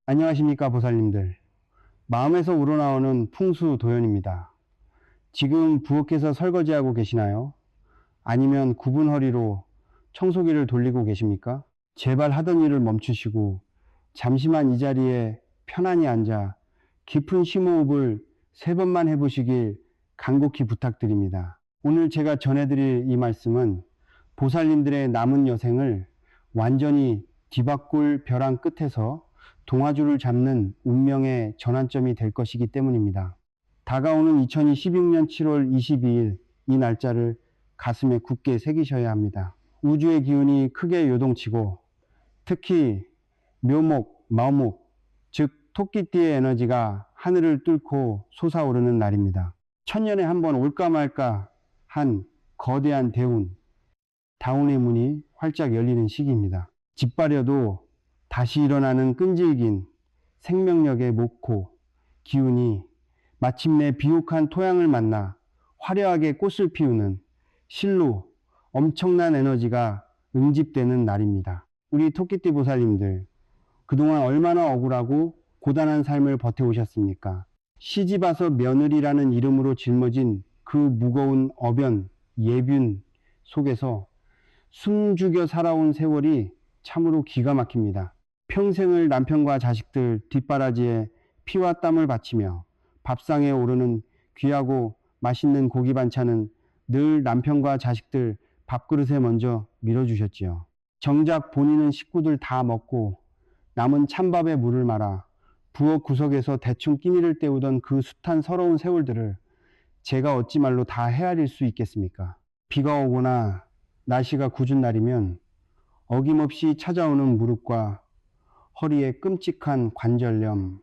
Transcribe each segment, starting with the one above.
안녕하십니까 보살님들. 마음에서 우러나오는 풍수도연입니다. 지금 부엌에서 설거지하고 계시나요? 아니면 굽은 허리로 청소기를 돌리고 계십니까? 제발 하던 일을 멈추시고 잠시만 이 자리에 편안히 앉아 깊은 심호흡을 3번만 해보시길 간곡히 부탁드립니다. 오늘 제가 전해드릴 이 말씀은 보살님들의 남은 여생을 완전히 뒤바꿀 벼랑 끝에서 동아줄을 잡는 운명의 전환점이 될 것이기 때문입니다. 다가오는 2026년 7월 22일 이 날짜를 가슴에 굳게 새기셔야 합니다. 우주의 기운이 크게 요동치고 특히 묘목, 마목, 즉 토끼띠의 에너지가 하늘을 뚫고 솟아오르는 날입니다. 천년에 한 번 올까 말까 한 거대한 대운, 다운의 문이 활짝 열리는 시기입니다. 짓바려도 다시 일어나는 끈질긴 생명력의 목호, 기운이 마침내 비옥한 토양을 만나 화려하게 꽃을 피우는 실로 엄청난 에너지가 응집되는 날입니다. 우리 토끼띠 보살님들, 그동안 얼마나 억울하고 고단한 삶을 버텨오셨습니까? 시집와서 며느리라는 이름으로 짊어진 그 무거운 어변, 예뷸 속에서 숨죽여 살아온 세월이 참으로 기가 막힙니다. 평생을 남편과 자식들 뒷바라지에 피와 땀을 바치며 밥상에 오르는 귀하고 맛있는 고기 반찬은 늘 남편과 자식들 밥그릇에 먼저 밀어주셨지요. 정작 본인은 식구들 다 먹고 남은 찬밥에 물을 말아 부엌 구석에서 대충 끼니를 때우던 그 숱한 서러운 세월들을 제가 어찌 말로 다 헤아릴 수 있겠습니까? 비가 오거나 날씨가 궂은 날이면 어김없이 찾아오는 무릎과 허리에 끔찍한 관절염,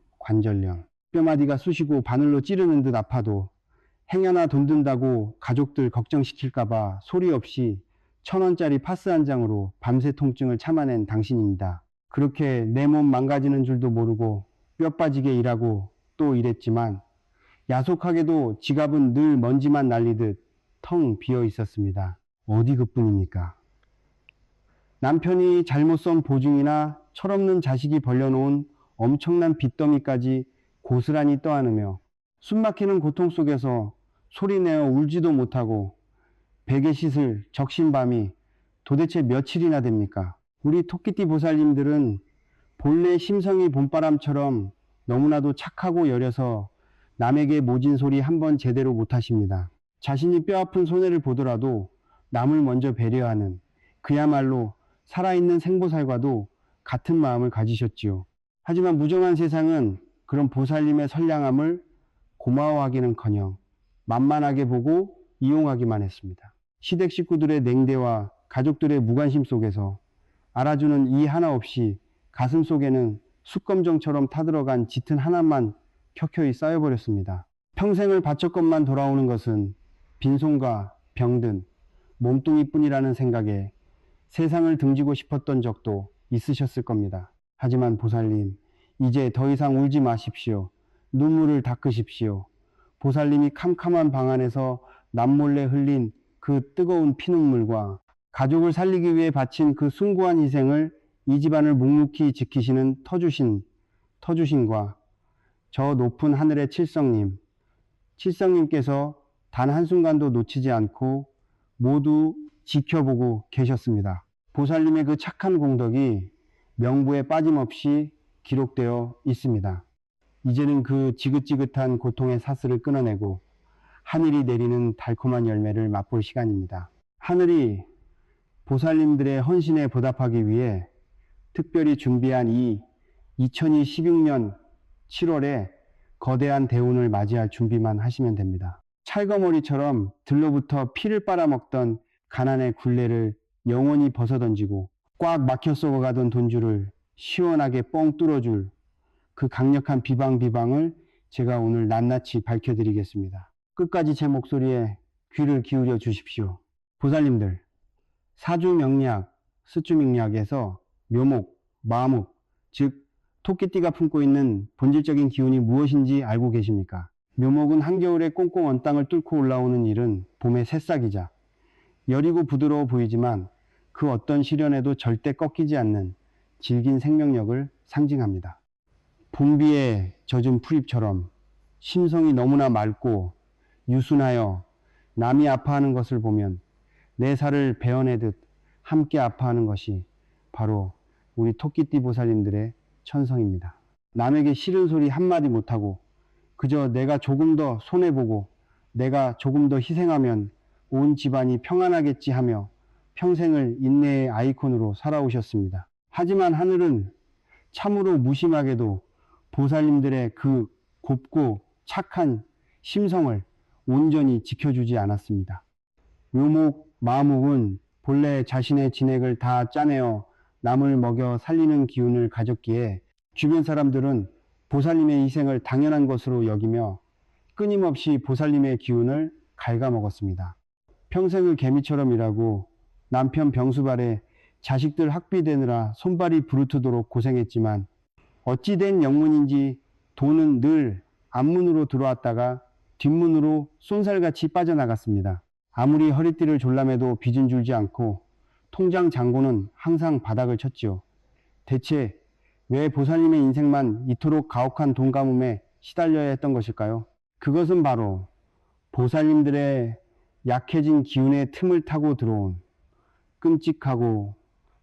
뼈마디가 쑤시고 바늘로 찌르는 듯 아파도 행여나 돈 든다고 가족들 걱정시킬까봐 소리 없이 1,000원짜리 파스 한 장으로 밤새 통증을 참아낸 당신입니다. 그렇게 내 몸 망가지는 줄도 모르고 뼈 빠지게 일하고 또 일했지만 야속하게도 지갑은 늘 먼지만 날리듯 텅 비어 있었습니다. 어디 그뿐입니까? 남편이 잘못 쏜 보증이나 철없는 자식이 벌려놓은 엄청난 빚더미까지 고스란히 떠안으며 숨막히는 고통 속에서 소리내어 울지도 못하고 베개 씻을 적신밤이 도대체 며칠이나 됩니까? 우리 토끼띠 보살님들은 본래 심성이 봄바람처럼 너무나도 착하고 여려서 남에게 모진 소리 한 번 제대로 못하십니다. 자신이 뼈아픈 손해를 보더라도 남을 먼저 배려하는 그야말로 살아있는 생보살과도 같은 마음을 가지셨지요. 하지만 무정한 세상은 그런 보살님의 선량함을 고마워하기는커녕 만만하게 보고 이용하기만 했습니다. 시댁 식구들의 냉대와 가족들의 무관심 속에서 알아주는 이 하나 없이 가슴 속에는 숯검정처럼 타들어간 짙은 하나만 켜켜이 쌓여버렸습니다. 평생을 바쳤건만 돌아오는 것은 빈손과 병든 몸뚱이뿐이라는 생각에 세상을 등지고 싶었던 적도 있으셨을 겁니다. 하지만 보살님, 이제 더 이상 울지 마십시오. 눈물을 닦으십시오. 보살님이 캄캄한 방 안에서 남몰래 흘린 그 뜨거운 피눈물과 가족을 살리기 위해 바친 그 숭고한 희생을 이 집안을 묵묵히 지키시는 터주신과 저 높은 하늘의 칠성님께서 단 한순간도 놓치지 않고 모두 지켜보고 계셨습니다. 보살님의 그 착한 공덕이 명부에 빠짐없이 기록되어 있습니다. 이제는 그 지긋지긋한 고통의 사슬을 끊어내고 하늘이 내리는 달콤한 열매를 맛볼 시간입니다. 하늘이 보살님들의 헌신에 보답하기 위해 특별히 준비한 이 2026년 7월에 거대한 대운을 맞이할 준비만 하시면 됩니다. 찰거머리처럼 들로부터 피를 빨아먹던 가난의 굴레를 영원히 벗어던지고 꽉 막혀 썩어가던 돈줄을 시원하게 뻥 뚫어줄 그 강력한 비방을 제가 오늘 낱낱이 밝혀드리겠습니다. 끝까지 제 목소리에 귀를 기울여 주십시오. 보살님들, 사주명리학, 스주명리학에서 묘목, 마목, 즉 토끼띠가 품고 있는 본질적인 기운이 무엇인지 알고 계십니까? 묘목은 한겨울에 꽁꽁 언 땅을 뚫고 올라오는 일은 봄의 새싹이자 여리고 부드러워 보이지만 그 어떤 시련에도 절대 꺾이지 않는 질긴 생명력을 상징합니다. 봄비에 젖은 풀잎처럼 심성이 너무나 맑고 유순하여 남이 아파하는 것을 보면 내 살을 베어내듯 함께 아파하는 것이 바로 우리 토끼띠 보살님들의 천성입니다. 남에게 싫은 소리 한마디 못하고 그저 내가 조금 더 손해보고 내가 조금 더 희생하면 온 집안이 평안하겠지 하며 평생을 인내의 아이콘으로 살아오셨습니다. 하지만 하늘은 참으로 무심하게도 보살님들의 그 곱고 착한 심성을 온전히 지켜주지 않았습니다. 묘목, 마목은 본래 자신의 진액을 다 짜내어 남을 먹여 살리는 기운을 가졌기에 주변 사람들은 보살님의 희생을 당연한 것으로 여기며 끊임없이 보살님의 기운을 갉아먹었습니다. 평생을 개미처럼 일하고 남편 병수발에 자식들 학비되느라 손발이 부르트도록 고생했지만 어찌된 영문인지 돈은 늘 앞문으로 들어왔다가 뒷문으로 쏜살같이 빠져나갔습니다. 아무리 허리띠를 졸라매도 빚은 줄지 않고 통장 잔고는 항상 바닥을 쳤지요. 대체 왜 보살님의 인생만 이토록 가혹한 돈 가뭄에 시달려야 했던 것일까요? 그것은 바로 보살님들의 약해진 기운의 틈을 타고 들어온 끔찍하고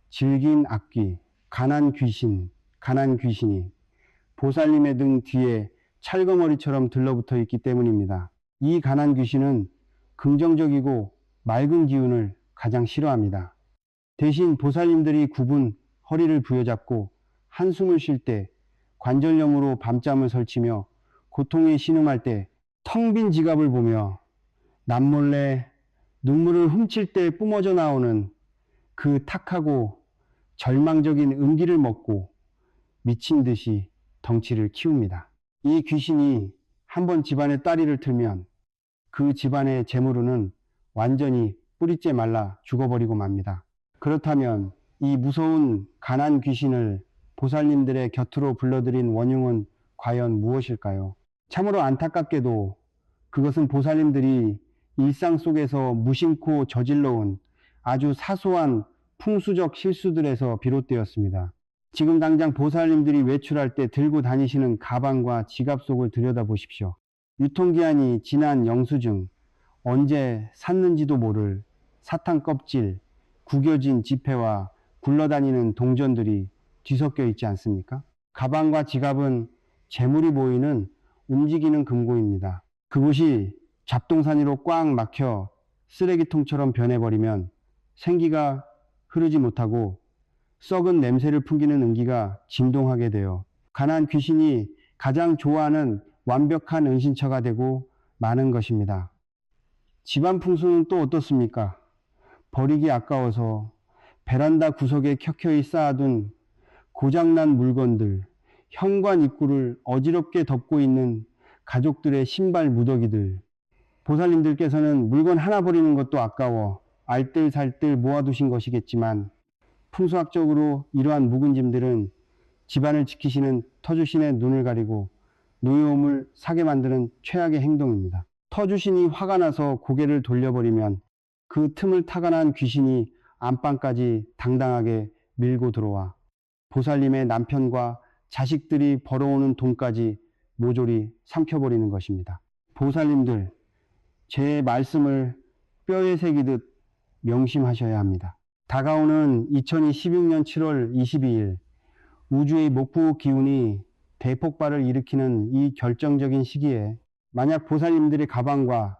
질긴 악귀, 가난 귀신이 보살님의 등 뒤에 찰거머리처럼 들러붙어 있기 때문입니다. 이 가난 귀신은 긍정적이고 맑은 기운을 가장 싫어합니다. 대신 보살님들이 굽은 허리를 부여잡고 한숨을 쉴 때 관절염으로 밤잠을 설치며 고통에 신음할 때 텅 빈 지갑을 보며 남몰래 눈물을 훔칠 때 뿜어져 나오는 그 탁하고 절망적인 음기를 먹고 미친 듯이 덩치를 키웁니다. 이 귀신이 한번 집안에 따리를 틀면 그 집안의 재물은 완전히 뿌리째 말라 죽어버리고 맙니다. 그렇다면 이 무서운 가난 귀신을 보살님들의 곁으로 불러들인 원흉은 과연 무엇일까요? 참으로 안타깝게도 그것은 보살님들이 일상 속에서 무심코 저질러온 아주 사소한 풍수적 실수들에서 비롯되었습니다. 지금 당장 보살님들이 외출할 때 들고 다니시는 가방과 지갑 속을 들여다보십시오. 유통기한이 지난 영수증, 언제 샀는지도 모를 사탕 껍질, 구겨진 지폐와 굴러다니는 동전들이 뒤섞여 있지 않습니까? 가방과 지갑은 재물이 보이는 움직이는 금고입니다. 그곳이 잡동사니로 꽉 막혀 쓰레기통처럼 변해버리면 생기가 흐르지 못하고 썩은 냄새를 풍기는 은기가 진동하게 되어 가난 귀신이 가장 좋아하는 완벽한 은신처가 되고 마는 것입니다. 집안 풍수는 또 어떻습니까? 버리기 아까워서 베란다 구석에 켜켜이 쌓아둔 고장난 물건들, 현관 입구를 어지럽게 덮고 있는 가족들의 신발 무더기들. 보살님들께서는 물건 하나 버리는 것도 아까워 알뜰살뜰 모아두신 것이겠지만 풍수학적으로 이러한 묵은 짐들은 집안을 지키시는 터주신의 눈을 가리고 노여움을 사게 만드는 최악의 행동입니다. 터주신이 화가 나서 고개를 돌려버리면 그 틈을 타간한 귀신이 안방까지 당당하게 밀고 들어와 보살님의 남편과 자식들이 벌어오는 돈까지 모조리 삼켜버리는 것입니다. 보살님들, 제 말씀을 뼈에 새기듯 명심하셔야 합니다. 다가오는 2016년 7월 22일 우주의 목부 기운이 대폭발을 일으키는 이 결정적인 시기에 만약 보살님들의 가방과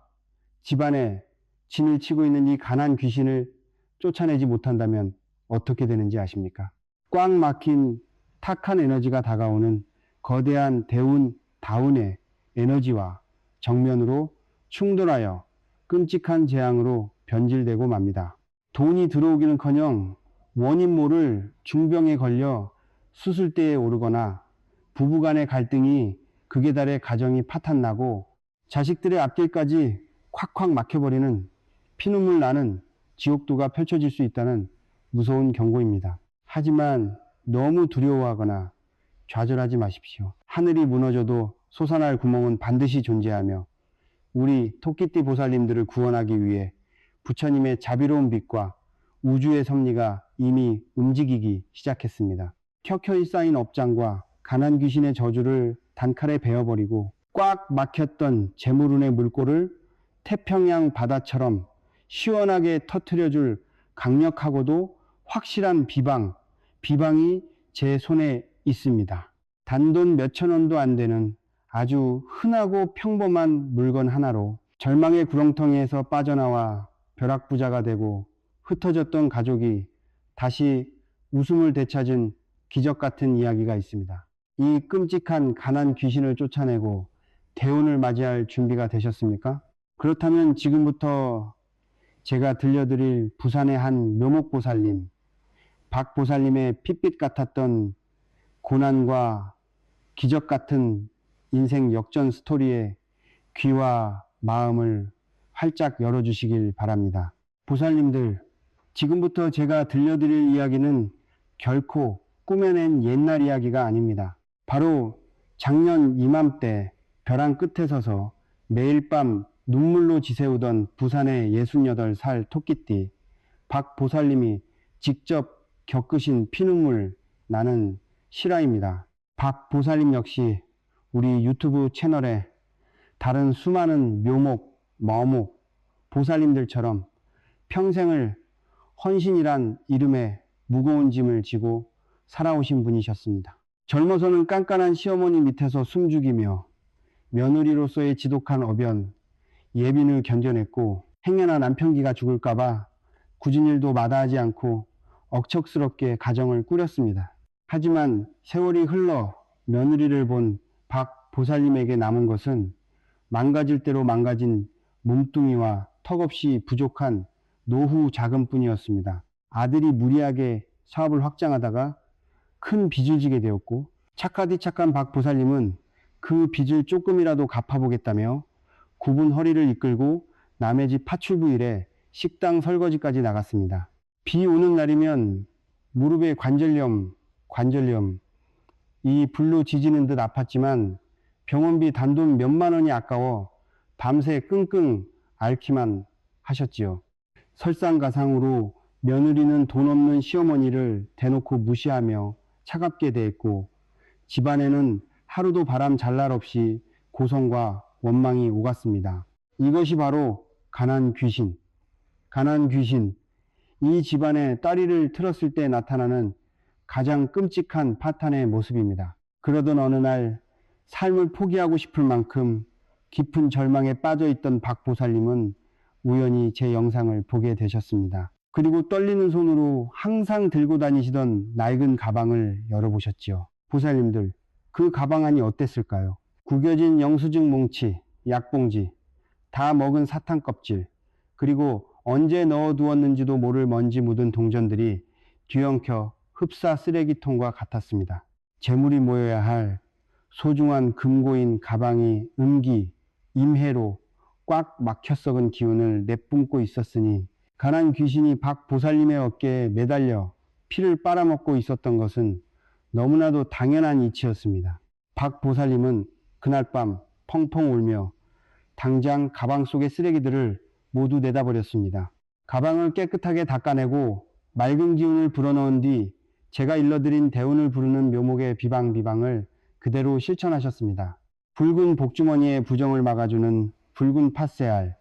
집안에 진을 치고 있는 이 가난 귀신을 쫓아내지 못한다면 어떻게 되는지 아십니까? 꽉 막힌 탁한 에너지가 다가오는 거대한 다운의 에너지와 정면으로 충돌하여 끔찍한 재앙으로 변질되고 맙니다. 돈이 들어오기는커녕 원인 모를 중병에 걸려 수술대에 오르거나 부부간의 갈등이 극에 달해 가정이 파탄나고 자식들의 앞길까지 콱콱 막혀버리는 피눈물 나는 지옥도가 펼쳐질 수 있다는 무서운 경고입니다. 하지만 너무 두려워하거나 좌절하지 마십시오. 하늘이 무너져도 솟아날 구멍은 반드시 존재하며 우리 토끼띠 보살님들을 구원하기 위해 부처님의 자비로운 빛과 우주의 섭리가 이미 움직이기 시작했습니다. 켜켜이 쌓인 업장과 가난 귀신의 저주를 단칼에 베어버리고 꽉 막혔던 재물운의 물꼬를 태평양 바다처럼 시원하게 터트려줄 강력하고도 확실한 비방이 제 손에 있습니다. 단돈 몇천 원도 안 되는 아주 흔하고 평범한 물건 하나로 절망의 구렁텅이에서 빠져나와 벼락부자가 되고 흩어졌던 가족이 다시 웃음을 되찾은 기적 같은 이야기가 있습니다. 이 끔찍한 가난 귀신을 쫓아내고 대운을 맞이할 준비가 되셨습니까? 그렇다면 지금부터 제가 들려드릴 부산의 한 묘목보살님, 박보살님의 핏빛 같았던 고난과 기적 같은 인생 역전 스토리에 귀와 마음을 활짝 열어주시길 바랍니다. 보살님들, 지금부터 제가 들려드릴 이야기는 결코 꾸며낸 옛날 이야기가 아닙니다. 바로 작년 이맘때 벼랑 끝에 서서 매일 밤 눈물로 지새우던 부산의 68살 토끼띠 박 보살님이 직접 겪으신 피눈물 나는 실화입니다. 박 보살님 역시 우리 유튜브 채널에 다른 수많은 묘목, 머목, 보살님들처럼 평생을 헌신이란 이름의 무거운 짐을 지고 살아오신 분이셨습니다. 젊어서는 깐깐한 시어머니 밑에서 숨죽이며 며느리로서의 지독한 어변, 예빈을 견뎌냈고 행여나 남편기가 죽을까봐 굳은 일도 마다하지 않고 억척스럽게 가정을 꾸렸습니다. 하지만 세월이 흘러 며느리를 본 박 보살님에게 남은 것은 망가질 대로 망가진 몸뚱이와 턱없이 부족한 노후 자금뿐이었습니다. 아들이 무리하게 사업을 확장하다가 큰 빚을 지게 되었고 착하디 착한 박 보살님은 그 빚을 조금이라도 갚아보겠다며 굽은 허리를 이끌고 남의 집 파출부 일에 식당 설거지까지 나갔습니다. 비 오는 날이면 무릎에 관절염, 이 불로 지지는 듯 아팠지만 병원비 단돈 몇만 원이 아까워 밤새 끙끙 앓기만 하셨지요. 설상가상으로 며느리는 돈 없는 시어머니를 대놓고 무시하며 차갑게 대했고 집안에는 하루도 바람 잘 날 없이 고성과 원망이 오갔습니다. 이것이 바로 가난 귀신. 이 집안에 따리를 틀었을 때 나타나는 가장 끔찍한 파탄의 모습입니다. 그러던 어느 날 삶을 포기하고 싶을 만큼 깊은 절망에 빠져있던 박 보살님은 우연히 제 영상을 보게 되셨습니다. 그리고 떨리는 손으로 항상 들고 다니시던 낡은 가방을 열어보셨지요. 보살님들, 그 가방 안이 어땠을까요? 구겨진 영수증 뭉치, 약봉지, 다 먹은 사탕 껍질, 그리고 언제 넣어두었는지도 모를 먼지 묻은 동전들이 뒤엉켜 흡사 쓰레기통과 같았습니다. 재물이 모여야 할 소중한 금고인 가방이 음기, 임해로 꽉 막혀 썩은 기운을 내뿜고 있었으니 가난 귀신이 박 보살님의 어깨에 매달려 피를 빨아먹고 있었던 것은 너무나도 당연한 이치였습니다. 박 보살님은 그날 밤 펑펑 울며 당장 가방 속의 쓰레기들을 모두 내다버렸습니다. 가방을 깨끗하게 닦아내고 맑은 기운을 불어넣은 뒤 제가 일러드린 대운을 부르는 묘목의 비방을 그대로 실천하셨습니다. 붉은 복주머니의 부정을 막아주는 붉은 팥새알,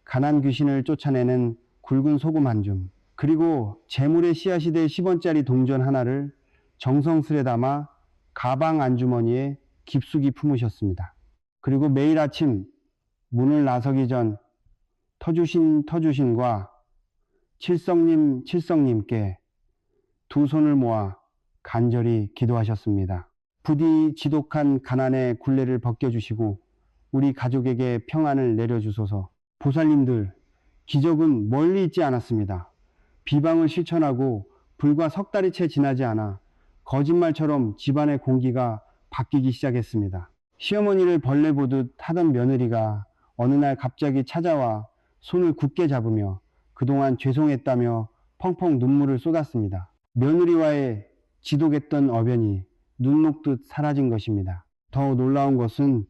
가난 귀신을 쫓아내는 굵은 소금 한 줌, 그리고 재물의 씨앗이 될 10원짜리 동전 하나를 정성스레 담아 가방 안주머니에 깊숙이 품으셨습니다. 그리고 매일 아침 문을 나서기 전 터주신과 칠성님께 두 손을 모아 간절히 기도하셨습니다. 부디 지독한 가난의 굴레를 벗겨주시고 우리 가족에게 평안을 내려주소서. 보살님들, 기적은 멀리 있지 않았습니다. 비방을 실천하고 불과 석 달이 채 지나지 않아 거짓말처럼 집안의 공기가 바뀌기 시작했습니다. 시어머니를 벌레 보듯 하던 며느리가 어느 날 갑자기 찾아와 손을 굳게 잡으며 그동안 죄송했다며 펑펑 눈물을 쏟았습니다. 며느리와의 지독했던 어변이 눈 녹듯 사라진 것입니다. 더 놀라운 것은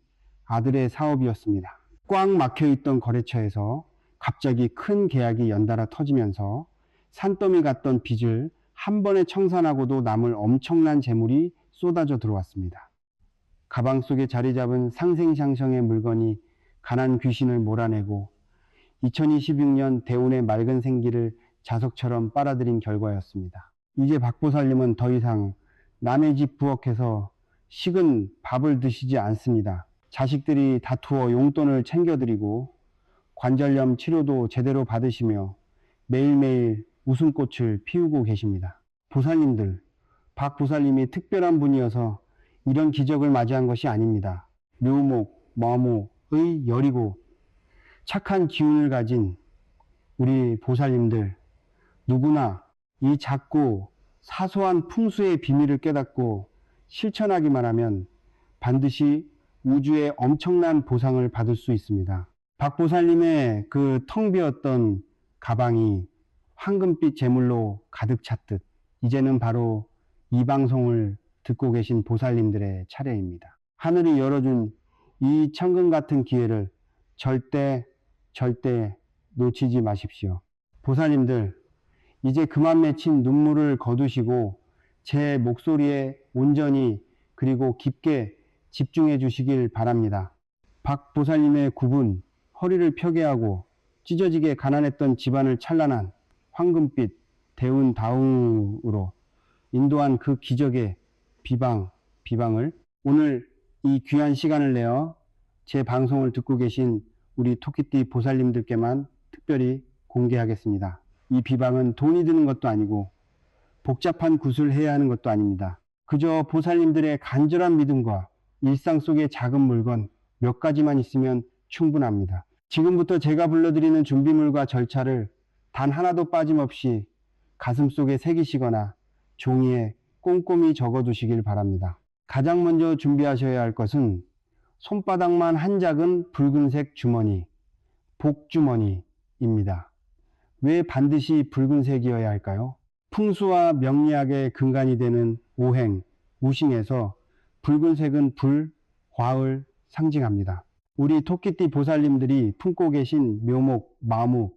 아들의 사업이었습니다. 꽉 막혀있던 거래처에서 갑자기 큰 계약이 연달아 터지면서 산더미 같던 빚을 한 번에 청산하고도 남을 엄청난 재물이 쏟아져 들어왔습니다. 가방 속에 자리 잡은 상생샹성의 물건이 가난 귀신을 몰아내고 2026년 대운의 맑은 생기를 자석처럼 빨아들인 결과였습니다. 이제 박보살님은 더 이상 남의 집 부엌에서 식은 밥을 드시지 않습니다. 자식들이 다투어 용돈을 챙겨드리고 관절염 치료도 제대로 받으시며 매일매일 웃음꽃을 피우고 계십니다. 보살님들, 박 보살님이 특별한 분이어서 이런 기적을 맞이한 것이 아닙니다. 묘목, 마목의 열이고 착한 기운을 가진 우리 보살님들 누구나 이 작고 사소한 풍수의 비밀을 깨닫고 실천하기만 하면 반드시 우주의 엄청난 보상을 받을 수 있습니다. 박 보살님의 그 텅 비었던 가방이 황금빛 재물로 가득 찼듯 이제는 바로 이 방송을 듣고 계신 보살님들의 차례입니다. 하늘이 열어준 이 천금 같은 기회를 절대 놓치지 마십시오. 보살님들, 이제 그만 맺힌 눈물을 거두시고 제 목소리에 온전히 그리고 깊게 집중해 주시길 바랍니다. 박 보살님의 굽은 허리를 펴게 하고 찢어지게 가난했던 집안을 찬란한 황금빛 대운다운으로 인도한 그 기적의 비방을 오늘 이 귀한 시간을 내어 제 방송을 듣고 계신 우리 토끼띠 보살님들께만 특별히 공개하겠습니다. 이 비방은 돈이 드는 것도 아니고 복잡한 굿을 해야 하는 것도 아닙니다. 그저 보살님들의 간절한 믿음과 일상 속의 작은 물건 몇 가지만 있으면 충분합니다. 지금부터 제가 불러드리는 준비물과 절차를 단 하나도 빠짐없이 가슴속에 새기시거나 종이에 꼼꼼히 적어두시길 바랍니다. 가장 먼저 준비하셔야 할 것은 손바닥만 한 작은 붉은색 주머니, 복주머니입니다. 왜 반드시 붉은색이어야 할까요? 풍수와 명리학의 근간이 되는 오행, 우싱에서 붉은색은 불, 화을 상징합니다. 우리 토끼띠 보살님들이 품고 계신 묘목, 마목은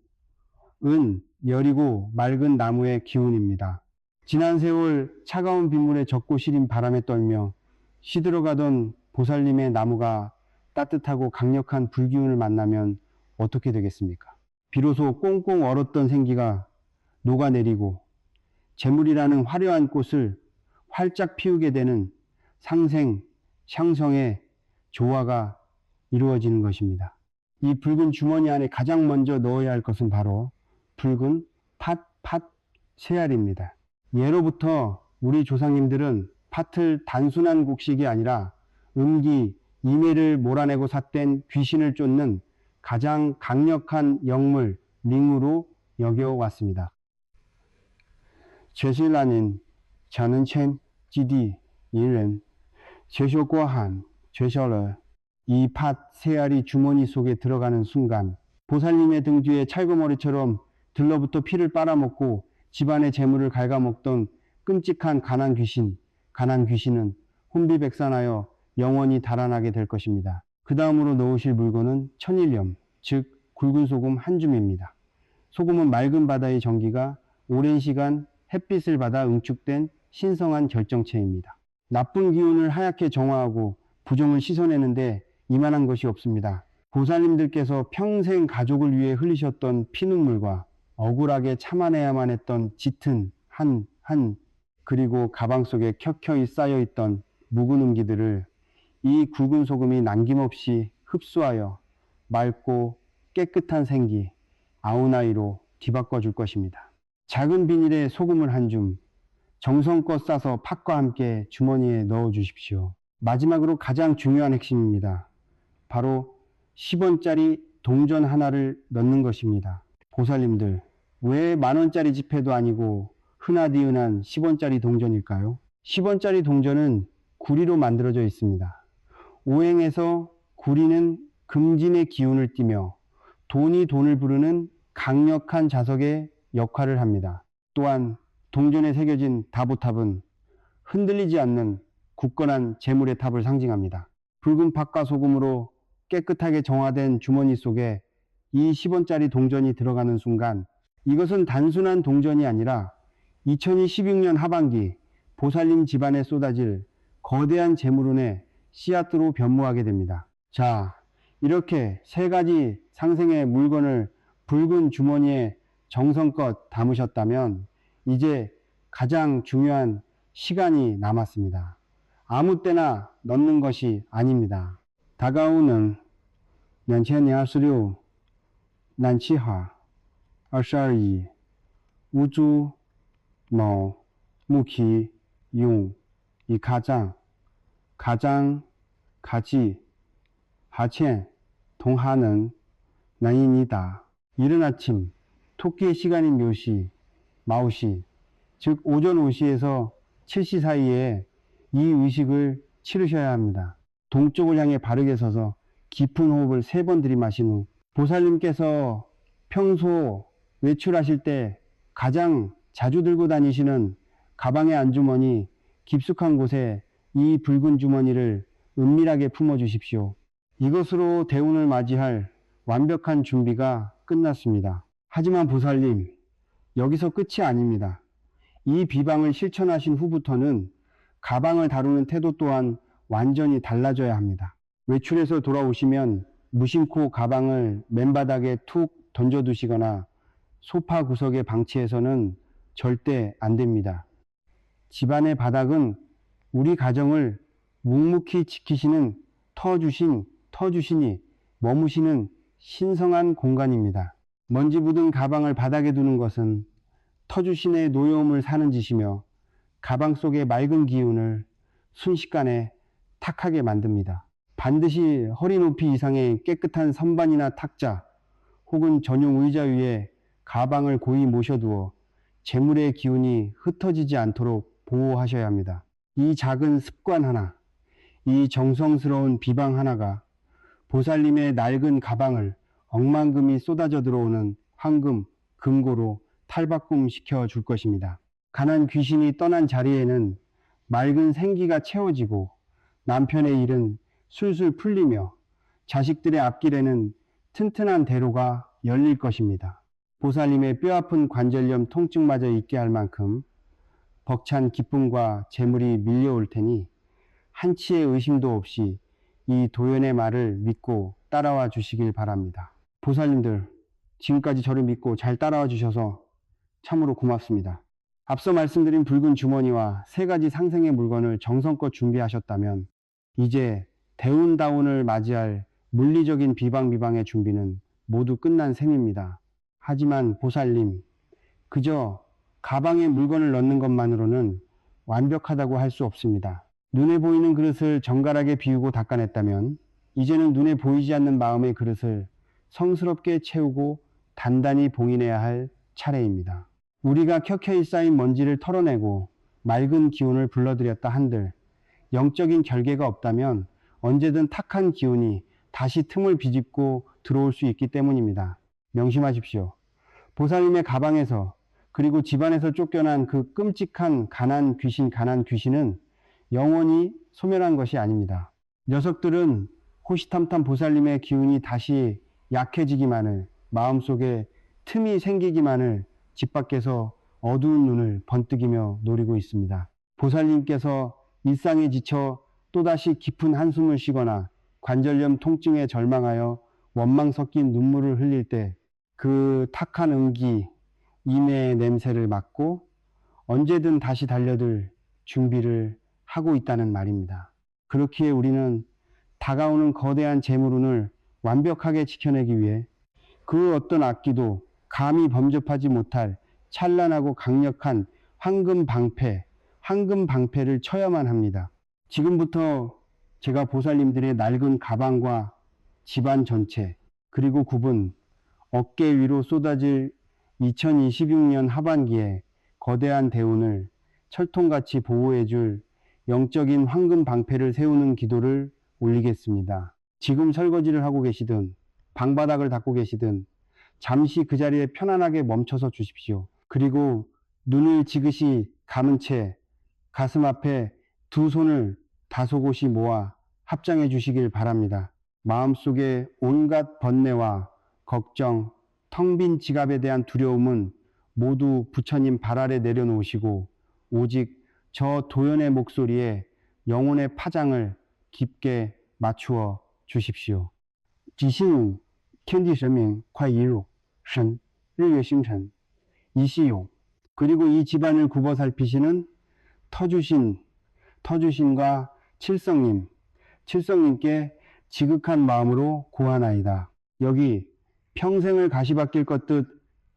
여리고 맑은 나무의 기운입니다. 지난 세월 차가운 빗물에 젖고 시린 바람에 떨며 시들어가던 보살님의 나무가 따뜻하고 강력한 불기운을 만나면 어떻게 되겠습니까? 비로소 꽁꽁 얼었던 생기가 녹아내리고 재물이라는 화려한 꽃을 활짝 피우게 되는 상생, 샹성의 조화가 이루어지는 것입니다. 이 붉은 주머니 안에 가장 먼저 넣어야 할 것은 바로 붉은 팥 새알입니다. 예로부터 우리 조상님들은 팥을 단순한 곡식이 아니라 음기, 이매를 몰아내고 삿된 귀신을 쫓는 가장 강력한 영물, 링으로 여겨왔습니다. 죄실라는 저는 첸 지디 인른 죄쇼고한 죄셔러 이 팥 새알이 주머니 속에 들어가는 순간 보살님의 등 뒤에 찰구머리처럼 들러부터 피를 빨아먹고 집안의 재물을 갉아먹던 끔찍한 가난 귀신은 혼비백산하여 영원히 달아나게 될 것입니다. 그 다음으로 넣으실 물건은 천일염, 즉 굵은 소금 한 줌입니다. 소금은 맑은 바다의 전기가 오랜 시간 햇빛을 받아 응축된 신성한 결정체입니다. 나쁜 기운을 하얗게 정화하고 부정을 씻어내는데 이만한 것이 없습니다. 보살님들께서 평생 가족을 위해 흘리셨던 피눈물과 억울하게 참아내야만 했던 짙은 한 그리고 가방 속에 켜켜이 쌓여있던 묵은 음기들을 이 굵은 소금이 남김없이 흡수하여 맑고 깨끗한 생기, 아우나이로 뒤바꿔 줄 것입니다. 작은 비닐에 소금을 한 줌, 정성껏 싸서 팥과 함께 주머니에 넣어 주십시오. 마지막으로 가장 중요한 핵심입니다. 바로 10원짜리 동전 하나를 넣는 것입니다. 보살님들, 왜 만원짜리 지폐도 아니고 흔하디흔한 10원짜리 동전일까요? 10원짜리 동전은 구리로 만들어져 있습니다. 오행에서 구리는 금진의 기운을 띠며 돈이 돈을 부르는 강력한 자석의 역할을 합니다. 또한 동전에 새겨진 다보탑은 흔들리지 않는 굳건한 재물의 탑을 상징합니다. 붉은 팥과 소금으로 깨끗하게 정화된 주머니 속에 이 10원짜리 동전이 들어가는 순간 이것은 단순한 동전이 아니라 2026년 하반기 보살님 집안에 쏟아질 거대한 재물운의 씨앗으로 변모하게 됩니다. 자, 이렇게 세 가지 상생의 물건을 붉은 주머니에 정성껏 담으셨다면 이제 가장 중요한 시간이 남았습니다. 아무 때나 넣는 것이 아닙니다. 다가오는 2026난7号22日우주某木期用이 가장 같이 하첸 동하는 나이니다. 이른 아침 토끼의 시간인 묘시 마오시 즉 오전 5시에서 7시 사이에 이 의식을 치르셔야 합니다. 동쪽을 향해 바르게 서서 깊은 호흡을 3번 들이마신 후 보살님께서 평소 외출하실 때 가장 자주 들고 다니시는 가방의 안주머니 깊숙한 곳에 이 붉은 주머니를 은밀하게 품어 주십시오. 이것으로 대운을 맞이할 완벽한 준비가 끝났습니다. 하지만 보살님, 여기서 끝이 아닙니다. 이 비방을 실천하신 후부터는 가방을 다루는 태도 또한 완전히 달라져야 합니다. 외출해서 돌아오시면 무심코 가방을 맨바닥에 툭 던져두시거나 소파 구석에 방치해서는 절대 안 됩니다. 집안의 바닥은 우리 가정을 묵묵히 지키시는 터주신이 머무시는 신성한 공간입니다. 먼지 묻은 가방을 바닥에 두는 것은 터주신의 노여움을 사는 짓이며 가방 속의 맑은 기운을 순식간에 탁하게 만듭니다. 반드시 허리 높이 이상의 깨끗한 선반이나 탁자 혹은 전용 의자 위에 가방을 고이 모셔두어 재물의 기운이 흩어지지 않도록 보호하셔야 합니다. 이 작은 습관 하나, 이 정성스러운 비방 하나가 보살님의 낡은 가방을 억만금이 쏟아져 들어오는 황금, 금고로 탈바꿈 시켜 줄 것입니다. 가난 귀신이 떠난 자리에는 맑은 생기가 채워지고 남편의 일은 술술 풀리며 자식들의 앞길에는 튼튼한 대로가 열릴 것입니다. 보살님의 뼈아픈 관절염 통증마저 잊게 할 만큼 벅찬 기쁨과 재물이 밀려올 테니 한치의 의심도 없이 이 도연의 말을 믿고 따라와 주시길 바랍니다. 보살님들, 지금까지 저를 믿고 잘 따라와 주셔서 참으로 고맙습니다. 앞서 말씀드린 붉은 주머니와 3가지 상생의 물건을 정성껏 준비하셨다면 이제 대운다운을 맞이할 물리적인 비방의 준비는 모두 끝난 셈입니다. 하지만 보살님, 그저 가방에 물건을 넣는 것만으로는 완벽하다고 할 수 없습니다. 눈에 보이는 그릇을 정갈하게 비우고 닦아냈다면 이제는 눈에 보이지 않는 마음의 그릇을 성스럽게 채우고 단단히 봉인해야 할 차례입니다. 우리가 켜켜이 쌓인 먼지를 털어내고 맑은 기운을 불러들였다 한들 영적인 결계가 없다면 언제든 탁한 기운이 다시 틈을 비집고 들어올 수 있기 때문입니다. 명심하십시오. 보살님의 가방에서 그리고 집안에서 쫓겨난 그 끔찍한 가난 귀신은 영원히 소멸한 것이 아닙니다. 녀석들은 호시탐탐 보살님의 기운이 다시 약해지기만을, 마음속에 틈이 생기기만을 집 밖에서 어두운 눈을 번뜩이며 노리고 있습니다. 보살님께서 일상에 지쳐 또다시 깊은 한숨을 쉬거나 관절염 통증에 절망하여 원망 섞인 눈물을 흘릴 때 그 탁한 은기, 임의 냄새를 맡고 언제든 다시 달려들 준비를 하고 있다는 말입니다. 그렇기에 우리는 다가오는 거대한 재물운을 완벽하게 지켜내기 위해 그 어떤 악기도 감히 범접하지 못할 찬란하고 강력한 황금 방패를 쳐야만 합니다. 지금부터 제가 보살님들의 낡은 가방과 집안 전체, 그리고 굽은 어깨 위로 쏟아질 2026년 하반기에 거대한 대운을 철통같이 보호해줄 영적인 황금 방패를 세우는 기도를 올리겠습니다. 지금 설거지를 하고 계시든 방바닥을 닦고 계시든 잠시 그 자리에 편안하게 멈춰서 주십시오. 그리고 눈을 지그시 감은 채 가슴 앞에 두 손을 다소곳이 모아 합장해 주시길 바랍니다. 마음속에 온갖 번뇌와 걱정, 텅 빈 지갑에 대한 두려움은 모두 부처님 발 아래 내려놓으시고 오직 저 도연의 목소리에 영혼의 파장을 깊게 맞추어 주십시오. 即兴天地神明快一入神日月星辰 이시용. 그리고 이 집안을 굽어 살피시는 터주신과 칠성님께 지극한 마음으로 구하나이다. 여기 평생을 가시밭길 걷듯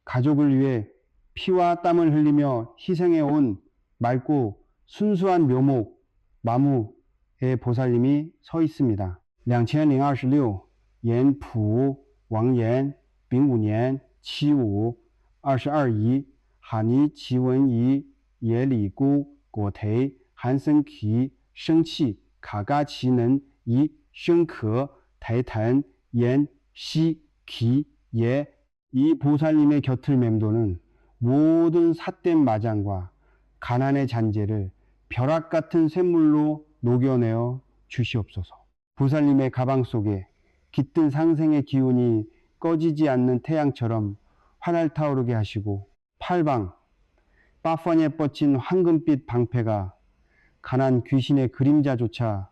가족을 위해 피와 땀을 흘리며 희생해온 맑고 순수한 묘목 마무의 보살님이 서 있습니다. 2026延普王延丙午年七五22仪哈尼奇文仪耶里姑果忒韩森奇生气卡嘎奇能仪生可台坛延시 기 예 이 보살님의 곁을 맴도는 모든 삿된 마장과 가난의 잔재를 벼락 같은 샘물로 녹여내어 주시옵소서. 보살님의 가방 속에 깃든 상생의 기운이 꺼지지 않는 태양처럼 활활 타오르게 하시고 팔방 빠펀에 뻗친 황금빛 방패가 가난 귀신의 그림자조차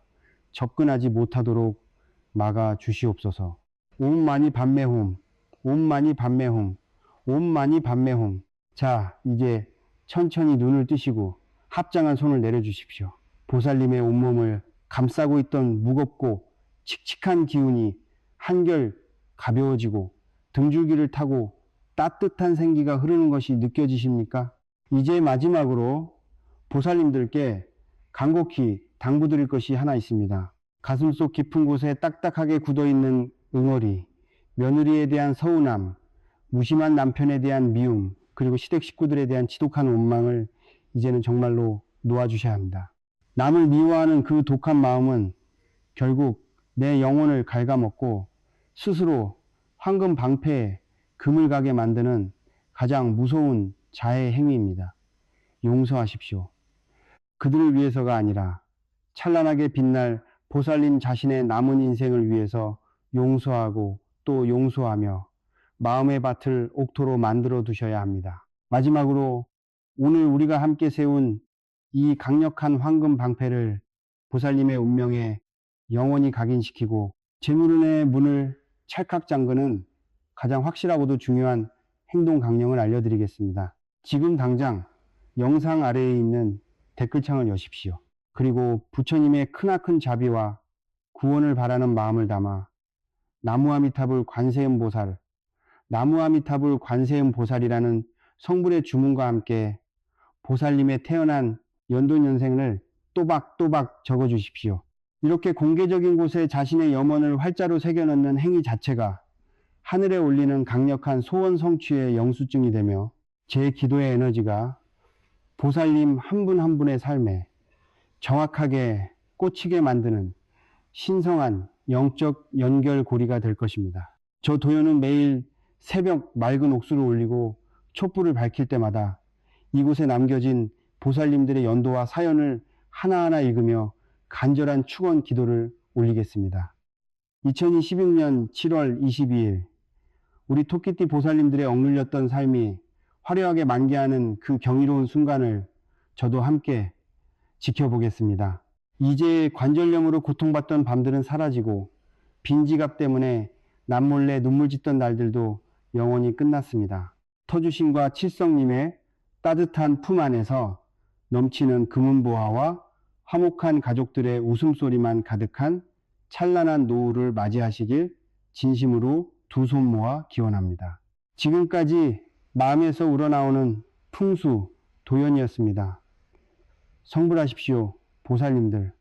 접근하지 못하도록 막아 주시옵소서. 옴마니 밤매홈 옴마니 밤매홈 옴마니 밤매홈. 자, 이제 천천히 눈을 뜨시고 합장한 손을 내려주십시오. 보살님의 온몸을 감싸고 있던 무겁고 칙칙한 기운이 한결 가벼워지고 등줄기를 타고 따뜻한 생기가 흐르는 것이 느껴지십니까? 이제 마지막으로 보살님들께 간곡히 당부드릴 것이 하나 있습니다. 가슴속 깊은 곳에 딱딱하게 굳어있는 응어리, 며느리에 대한 서운함, 무심한 남편에 대한 미움, 그리고 시댁 식구들에 대한 지독한 원망을 이제는 정말로 놓아주셔야 합니다. 남을 미워하는 그 독한 마음은 결국 내 영혼을 갉아먹고 스스로 황금 방패에 금을 가게 만드는 가장 무서운 자해 행위입니다. 용서하십시오. 그들을 위해서가 아니라 찬란하게 빛날 보살님 자신의 남은 인생을 위해서 용서하고 또 용서하며 마음의 밭을 옥토로 만들어 두셔야 합니다. 마지막으로 오늘 우리가 함께 세운 이 강력한 황금 방패를 보살님의 운명에 영원히 각인시키고 재물운의 문을 찰칵 잠그는 가장 확실하고도 중요한 행동 강령을 알려드리겠습니다. 지금 당장 영상 아래에 있는 댓글창을 여십시오. 그리고 부처님의 크나큰 자비와 구원을 바라는 마음을 담아 나무아미타불 관세음보살, 나무아미타불 관세음보살이라는 성불의 주문과 함께 보살님의 태어난 연돈연생을 또박또박 적어주십시오. 이렇게 공개적인 곳에 자신의 염원을 활자로 새겨넣는 행위 자체가 하늘에 올리는 강력한 소원 성취의 영수증이 되며 제 기도의 에너지가 보살님 한 분 한 분의 삶에 정확하게 꽂히게 만드는 신성한 영적 연결고리가 될 것입니다. 저 도연은 매일 새벽 맑은 옥수를 올리고 촛불을 밝힐 때마다 이곳에 남겨진 보살님들의 연도와 사연을 하나하나 읽으며 간절한 축원 기도를 올리겠습니다. 2026년 7월 22일 우리 토끼띠 보살님들의 억눌렸던 삶이 화려하게 만개하는 그 경이로운 순간을 저도 함께 지켜보겠습니다. 이제 관절염으로 고통받던 밤들은 사라지고 빈지갑 때문에 남몰래 눈물 짓던 날들도 영원히 끝났습니다. 터주신과 칠성님의 따뜻한 품 안에서 넘치는 금은보화와 화목한 가족들의 웃음소리만 가득한 찬란한 노후를 맞이하시길 진심으로 두 손 모아 기원합니다. 지금까지 마음에서 우러나오는 풍수 도연이었습니다. 성불하십시오, 보살님들.